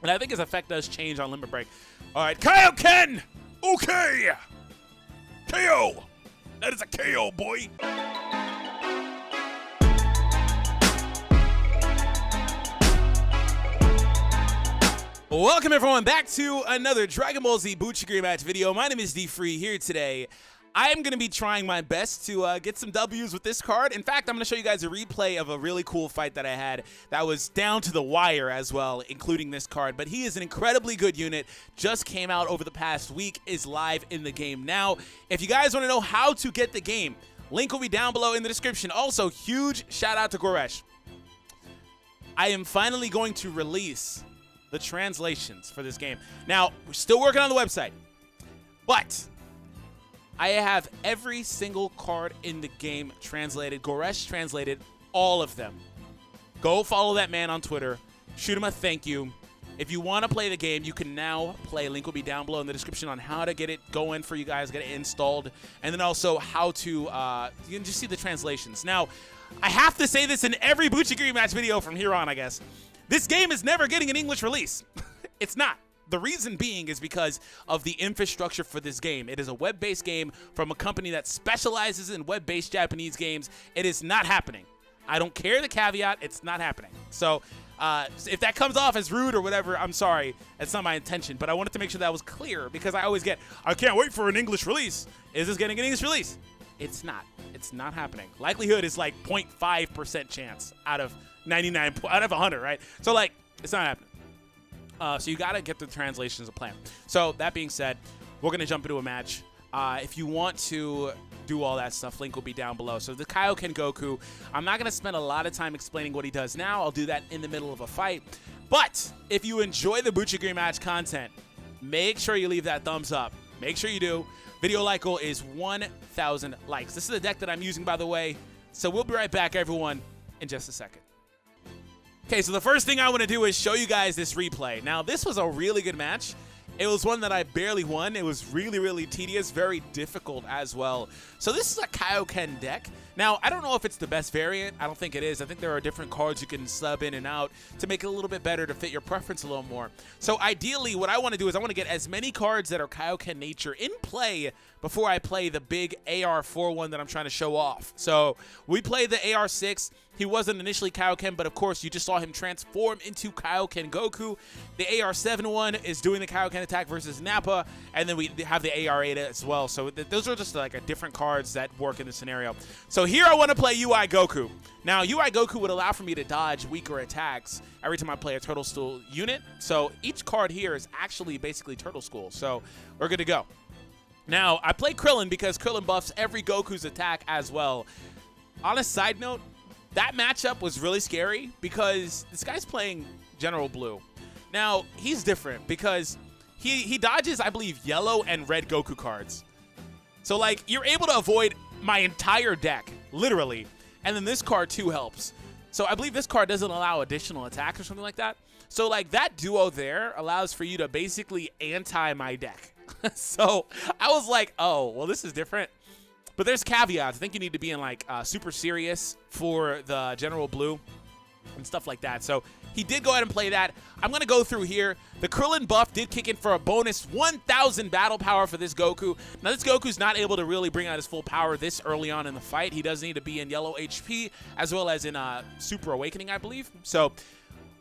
And I think his effect does change on Limit Break. All right, Kaioken! Okay! KO! That is a KO, boy! Welcome everyone back to another Dragon Ball Z Bucchigiri match video. My name is DFree here today. I am going to be trying my best to get some W's with this card. In fact, I'm going to show you guys a replay of a really cool fight that I had that was down to the wire as well, including this card. But he is an incredibly good unit, just came out over the past week, is live in the game now. If you guys want to know how to get the game, link will be down below in the description. Also, huge shout out to Goresh. I am finally going to release the translations for this game. Now, we're still working on the website, but I have every single card in the game translated. Goresh translated all of them. Go follow that man on Twitter. Shoot him a thank you. If you want to play the game, you can now play. Link will be down below in the description on how to get it going for you guys, get it installed, and then also how to, you can just see the translations. Now, I have to say this in every Bucchigiri match video from here on, I guess. This game is never getting an English release. It's not. The reason being is because of the infrastructure for this game. It is a web-based game from a company that specializes in web-based Japanese games. It is not happening. I don't care the caveat. It's not happening. So if that comes off as rude or whatever, I'm sorry. That's not my intention. But I wanted to make sure that was clear because I always get, I can't wait for an English release. Is this getting an English release? It's not. It's not happening. Likelihood is like 0.5% chance out of 99, out of 100, right? So like, it's not happening. So you gotta get the translations of plan. So that being said, we're gonna jump into a match. If you want to do all that stuff, link will be down below. So the Kaioken Goku, I'm not gonna spend a lot of time explaining what he does now. I'll do that in the middle of a fight. But if you enjoy the Bucchigiri match content, make sure you leave that thumbs up. Make sure you do. Video like goal is 1,000 likes. This is the deck that I'm using, by the way. So we'll be right back, everyone, in just a second. Okay, so the first thing I want to do is show you guys this replay. Now, this was a really good match. It was one that I barely won. It was really, really tedious, very difficult as well. So this is a Kaioken deck. Now, I don't know if it's the best variant. I don't think it is. I think there are different cards you can sub in and out to make it a little bit better to fit your preference a little more. So ideally, what I want to do is I want to get as many cards that are Kaioken nature in play before I play the big AR4 one that I'm trying to show off. So we played the AR6. He wasn't initially Kaioken, but of course you just saw him transform into Kaioken Goku. The AR7 one is doing the Kaioken attack versus Nappa, and then we have the AR8 as well. So those are just like different cards that work in the scenario. So here I want to play UI Goku. Now UI Goku would allow for me to dodge weaker attacks every time I play a Turtle School unit. So each card here is actually basically Turtle School. So we're good to go. Now I play Krillin because Krillin buffs every Goku's attack as well. On a side note, that matchup was really scary because this guy's playing General Blue. Now, he's different because he dodges, I believe, yellow and red Goku cards. So, like, you're able to avoid my entire deck, literally. And then this card, too, helps. So, I believe this card doesn't allow additional attacks or something like that. So, like, that duo there allows for you to basically anti my deck. So, I was like, oh, well, this is different. But there's caveats. I think you need to be in like super serious for the General Blue and stuff like that. So he did go ahead and play that. I'm going to go through here. The Krillin buff did kick in for a bonus 1,000 battle power for this Goku. Now this Goku's not able to really bring out his full power this early on in the fight. He does need to be in yellow HP as well as in Super Awakening, I believe. So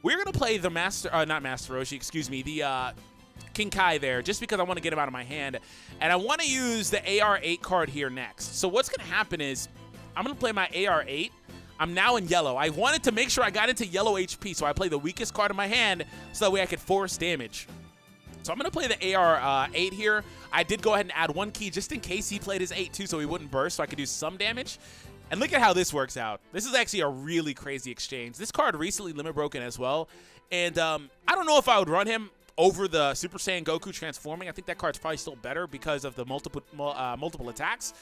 we're going to play the not Master Roshi, excuse me, the King Kai there, just because I want to get him out of my hand. And I want to use the AR8 card here next. So what's going to happen is I'm going to play my AR8. I'm now in yellow. I wanted to make sure I got into yellow HP, so I play the weakest card in my hand so that way I could force damage. So I'm going to play the AR8 here. I did go ahead and add one key just in case he played his 8 too, so he wouldn't burst, so I could do some damage. And look at how this works out. This is actually a really crazy exchange. This card recently limit broken as well. And I don't know if I would run him over the Super Saiyan Goku transforming. I think that card's probably still better because of the multiple attacks.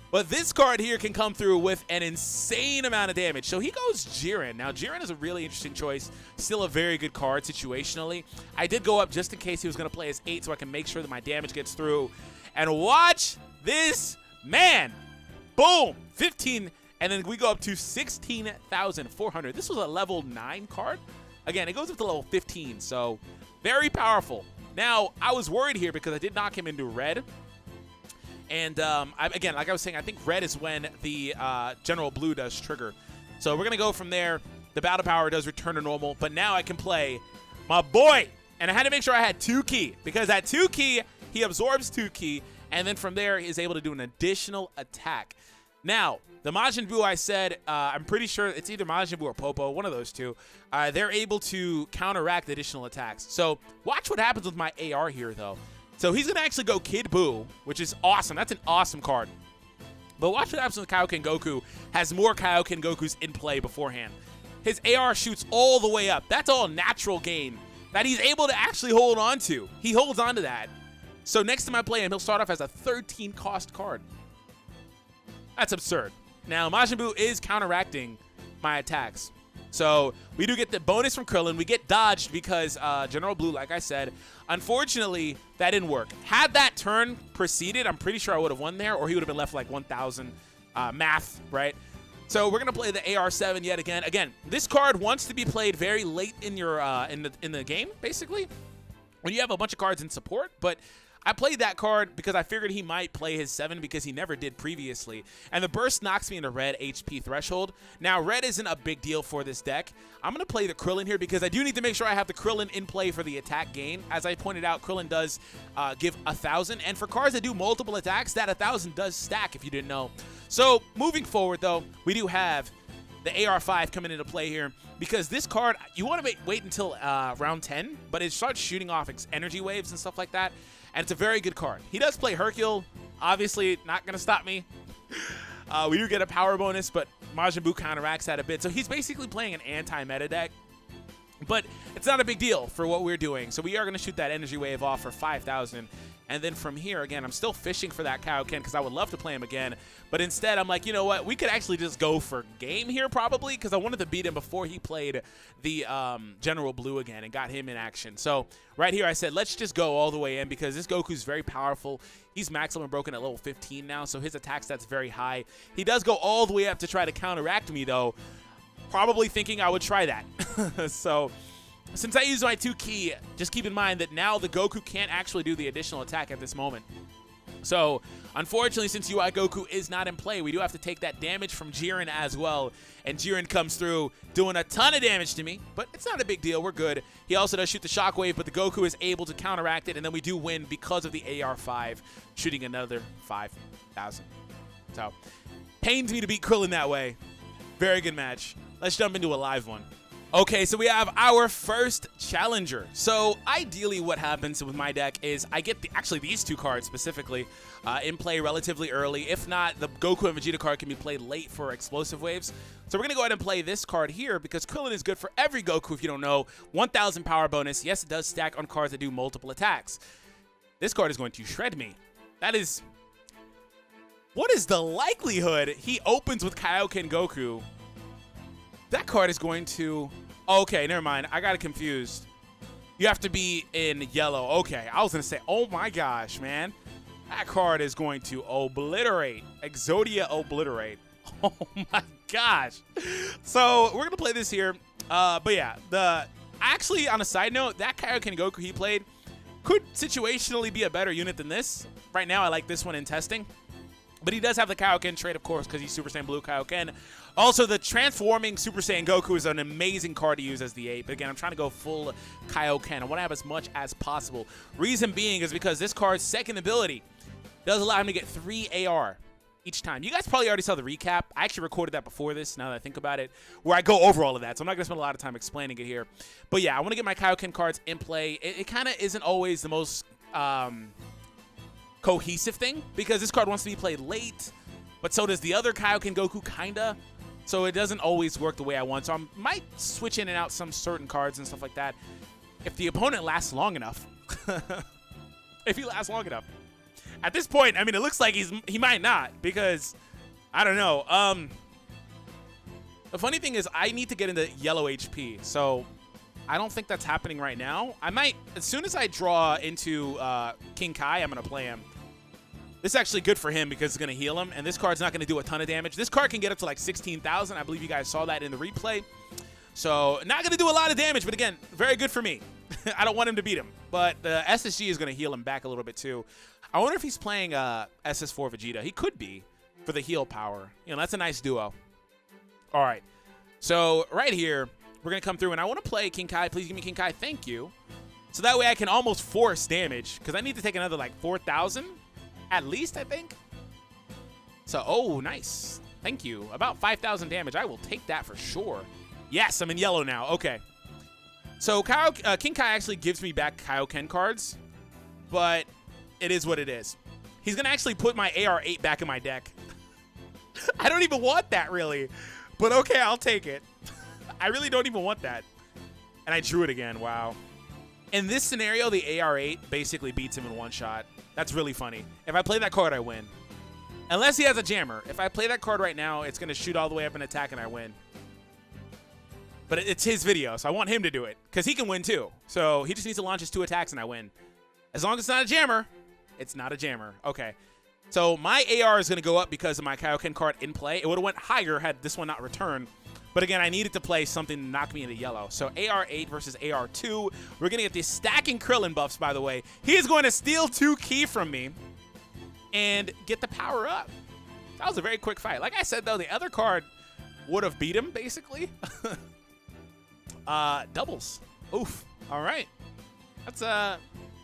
But this card here can come through with an insane amount of damage. So he goes Jiren. Now, Jiren is a really interesting choice. Still a very good card situationally. I did go up just in case he was going to play his 8 so I can make sure that my damage gets through. And watch this man. Boom. 15. And then we go up to 16,400. This was a level 9 card. Again, it goes up to level 15. So Very powerful. Now, I was worried here because I did knock him into red. And again, like I was saying, I think red is when the General Blue does trigger. So we're going to go from there. The battle power does return to normal, but now I can play my boy. And I had to make sure I had 2 ki, because at 2 ki, he absorbs 2 ki, and then from there, he is able to do an additional attack. Now, the Majin Buu, I said, I'm pretty sure it's either Majin Buu or Popo, one of those two. They're able to counteract additional attacks. So watch what happens with my AR here, though. So he's going to actually go Kid Buu, which is awesome. That's an awesome card. But watch what happens with Kaioken Goku. Has more Kaioken Gokus in play beforehand. His AR shoots all the way up. That's all natural gain that he's able to actually hold on to. He holds on to that. So next time I play him, he'll start off as a 13 cost card. That's absurd. Now, Majin Buu is counteracting my attacks. So we do get the bonus from Krillin. We get dodged because General Blue, like I said, unfortunately, that didn't work. Had that turn proceeded, I'm pretty sure I would have won there, or he would have been left like 1,000 math, right? So we're gonna play the AR7 yet again. Again, this card wants to be played very late in your in the game, basically, when you have a bunch of cards in support. But I played that card because I figured he might play his 7 because he never did previously. And the burst knocks me into red HP threshold. Now, red isn't a big deal for this deck. I'm going to play the Krillin here because I do need to make sure I have the Krillin in play for the attack gain. As I pointed out, Krillin does give 1,000. And for cards that do multiple attacks, that 1,000 does stack, if you didn't know. So, moving forward, though, we do have the AR5 coming into play here because this card, you want to wait until round 10, but it starts shooting off energy waves and stuff like that. And it's a very good card. He does play Hercule. Obviously, not going to stop me. We do get a power bonus, but Majin Buu counteracts that a bit. So he's basically playing an anti-meta deck. But it's not a big deal for what we're doing. So we are going to shoot that energy wave off for 5,000. And then from here, again, I'm still fishing for that Kaioken because I would love to play him again. But instead, I'm like, you know what? We could actually just go for game here probably because I wanted to beat him before he played the General Blue again and got him in action. So right here, I said, let's just go all the way in because this Goku's very powerful. He's maximum broken at level 15 now, so his attack stat's very high. He does go all the way up to try to counteract me, though, probably thinking I would try that. So since I used my 2 ki, just keep in mind that now the Goku can't actually do the additional attack at this moment. So, unfortunately, since UI Goku is not in play, we do have to take that damage from Jiren as well. And Jiren comes through doing a ton of damage to me, but it's not a big deal. We're good. He also does shoot the shockwave, but the Goku is able to counteract it, and then we do win because of the AR5, shooting another 5,000. So, pains me to beat Krillin that way. Very good match. Let's jump into a live one. Okay, so we have our first challenger. So ideally what happens with my deck is I get actually these 2 cards specifically in play relatively early. If not, the Goku and Vegeta card can be played late for explosive waves. So we're going to go ahead and play this card here because Krillin is good for every Goku if you don't know. 1,000 power bonus. Yes, it does stack on cards that do multiple attacks. This card is going to shred me. That is... What is the likelihood he opens with Kaioken Goku? That card is going to... Okay, never mind. I got it confused. You have to be in yellow. Okay, I was going to say, oh my gosh, man. That card is going to obliterate. Exodia obliterate. Oh my gosh. So, we're going to play this here. But yeah, actually, on a side note, that Kaioken Goku he played could situationally be a better unit than this. Right now, I like this one in testing. But he does have the Kaioken trait, of course, because he's Super Saiyan Blue Kaioken. Also, the transforming Super Saiyan Goku is an amazing card to use as the 8. But again, I'm trying to go full Kaioken. I want to have as much as possible. Reason being is because this card's second ability does allow him to get 3 AR each time. You guys probably already saw the recap. I actually recorded that before this, now that I think about it, where I go over all of that. So I'm not going to spend a lot of time explaining it here. But yeah, I want to get my Kaioken cards in play. It kind of isn't always the most... cohesive thing because this card wants to be played late, but so does the other Kaioken Goku kinda, so it doesn't always work the way I want. So I might switch in and out some certain cards and stuff like that if the opponent lasts long enough. If he lasts long enough. At this point, I mean, it looks like he might not because I don't know. The funny thing is I need to get into yellow HP, so I don't think that's happening right now. I might, as soon as I draw into King Kai, I'm going to play him. This is actually good for him because it's going to heal him, and this card's not going to do a ton of damage. This card can get up to like 16,000. I believe you guys saw that in the replay. So not going to do a lot of damage, but again, very good for me. I don't want him to beat him, but the SSG is going to heal him back a little bit too. I wonder if he's playing SS4 Vegeta. He could be for the heal power. You know, that's a nice duo. All right. So right here, we're going to come through, and I want to play King Kai. Please give me King Kai. Thank you. So that way I can almost force damage, because I need to take another, like, 4,000 at least, I think. So, oh, nice. Thank you. About 5,000 damage. I will take that for sure. Yes, I'm in yellow now. Okay. So King Kai actually gives me back Kaioken cards, but it is what it is. He's going to actually put my AR8 back in my deck. I don't even want that, really. But okay, I'll take it. I really don't even want that. And I drew it again. Wow. In this scenario, the AR8 basically beats him in one shot. That's really funny. If I play that card, I win. Unless he has a jammer. If I play that card right now, it's going to shoot all the way up and attack, and I win. But it's his video, so I want him to do it, because he can win too. So he just needs to launch his 2 attacks, and I win. As long as it's not a jammer, it's not a jammer. Okay. So my AR is going to go up because of my Kaioken card in play. It would have went higher had this one not returned. But again, I needed to play something to knock me into yellow. So AR8 versus AR2. We're going to get these stacking Krillin buffs, by the way. He is going to steal 2 ki from me and get the power up. That was a very quick fight. Like I said, though, the other card would have beat him, basically. Doubles. Oof. All right. That's how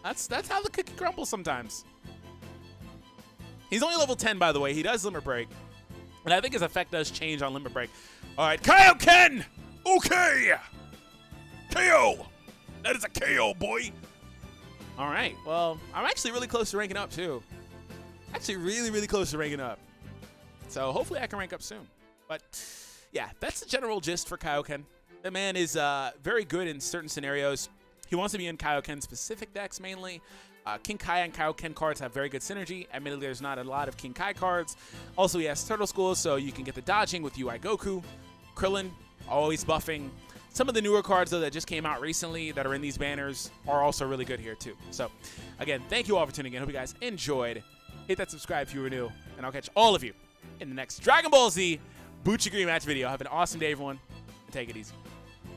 the cookie crumbles sometimes. He's only level 10, by the way. He does Limit Break. And I think his effect does change on Limit Break. All right, Kaioken! Okay! KO! That is a KO, boy! All right, well, I'm actually really close to ranking up, too. Actually really, really close to ranking up. So hopefully I can rank up soon. But, yeah, that's the general gist for Kaioken. The man is very good in certain scenarios. He wants to be in Kaioken-specific decks, mainly. King Kai and Kaioken cards have very good synergy. Admittedly, there's not a lot of King Kai cards. Also, he has Turtle Schools, so you can get the dodging with UI Goku. Krillin, always buffing. Some of the newer cards, though, that just came out recently that are in these banners are also really good here, too. So, again, thank you all for tuning in. Hope you guys enjoyed. Hit that subscribe if you were new, and I'll catch all of you in the next Dragon Ball Z Bucchigiri match video. Have an awesome day, everyone, and take it easy.